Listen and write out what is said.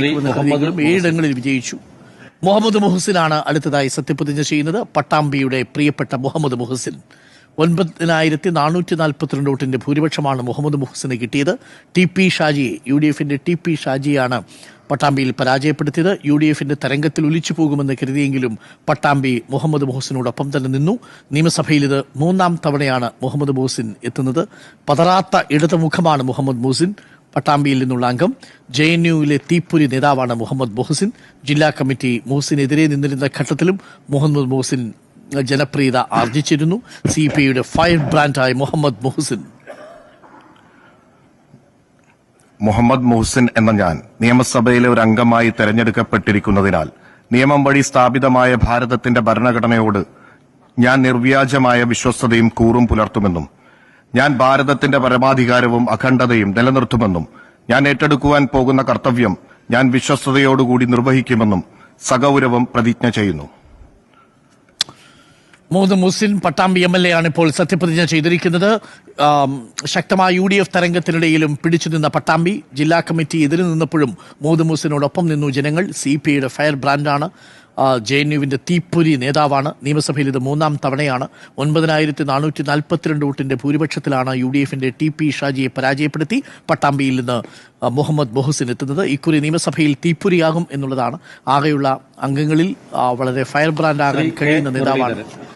ഏഴിടങ്ങളിൽ വിജയിച്ചു. മുഹമ്മദ് മുഹസിനാണ് അടുത്തതായി സത്യപ്രതിജ്ഞ ചെയ്യുന്നത്. പട്ടാമ്പിയുടെ പ്രിയപ്പെട്ട മുഹമ്മദ് മുഹസിൻ 9442 വോട്ടിന്റെ ഭൂരിപക്ഷമാണ് മുഹമ്മദ് മുഹസിന് കിട്ടിയത്. ടി.പി. ഷാജിയെ UDFന്റെ ടി.പി. ഷാജിയാണ് പട്ടാമ്പിയിൽ പരാജയപ്പെടുത്തിയത്. UDFന്റെ തരംഗത്തിൽ ഒലിച്ചു പോകുമെന്ന് കരുതിയെങ്കിലും പട്ടാമ്പി മുഹമ്മദ് മുഹസിനോടൊപ്പം തന്നെ നിന്നു. നിയമസഭയിൽ ഇത് 3ാം തവണയാണ് മുഹമ്മദ് മുഹസിൻ എത്തുന്നത്. പതറാത്ത ഇടതുമുഖമാണ് മുഹമ്മദ് മുഹസിൻ. പട്ടാമ്പിയിൽ നിന്നുള്ള അംഗം. JNUവിലെ തീപ്പൊരി നേതാവാണ് മുഹമ്മദ് മുഹസിൻ. ജില്ലാ കമ്മിറ്റി മുഹസിനെതിരെ നിന്നിരുന്ന ഘട്ടത്തിലും മുഹമ്മദ് മുഹസിൻ ജനപ്രിയത ആർജിച്ചിരുന്നു. CPIയുടെ ഫയർ ബ്രാൻഡായ മുഹമ്മദ് മുഹസിൻ. മുഹമ്മദ് മുഹസിൻ എന്ന ഞാൻ നിയമസഭയിലെ ഒരു അംഗമായി തെരഞ്ഞെടുക്കപ്പെട്ടിരിക്കുന്നതിനാൽ നിയമം വഴി സ്ഥാപിതമായ ഭാരതത്തിന്റെ ഭരണഘടനയോട് ഞാൻ നിർവ്യാജമായ വിശ്വസ്തതയും കൂറും പുലർത്തുമെന്നും ഞാൻ ഭാരതത്തിന്റെ പരമാധികാരവും അഖണ്ഡതയും നിലനിർത്തുമെന്നും ഞാൻ ഏറ്റെടുക്കുവാൻ പോകുന്ന കർത്തവ്യം ഞാൻ വിശ്വസ്തയോടുകൂടി നിർവഹിക്കുമെന്നും സഗൗരവം പ്രതിജ്ഞ ചെയ്യുന്നു. മുഹമ്മദ് മുഹസിൻ പട്ടാമ്പി MLA ആണ് ഇപ്പോൾ സത്യപ്രതിജ്ഞ ചെയ്തിരിക്കുന്നത്. ശക്തമായ UDF തരംഗത്തിനിടയിലും പിടിച്ചുനിന്ന പട്ടാമ്പി ജില്ലാ കമ്മിറ്റി എതിര് നിന്നപ്പോഴും മുഹമ്മദ് മുഹസിനോടൊപ്പം നിന്നു ജനങ്ങൾ. CPIയുടെ ഫയർ ബ്രാൻഡാണ്. JNUവിന്റെ തീപ്പൊരി നേതാവാണ്. നിയമസഭയിൽ ഇത് 3ാം തവണയാണ്. 9442 വോട്ടിന്റെ ഭൂരിപക്ഷത്തിലാണ് UDFന്റെ ടി.പി. ഷാജിയെ പരാജയപ്പെടുത്തി പട്ടാമ്പിയിൽ നിന്ന് മുഹമ്മദ് മുഹസിൻ എത്തുന്നത്. ഇക്കുറി നിയമസഭയിൽ തീപ്പൊരിയാകും എന്നുള്ളതാണ്. ആകെയുള്ള അംഗങ്ങളിൽ വളരെ ഫയർ ബ്രാൻഡാകാൻ കഴിയുന്ന നേതാവാണ്.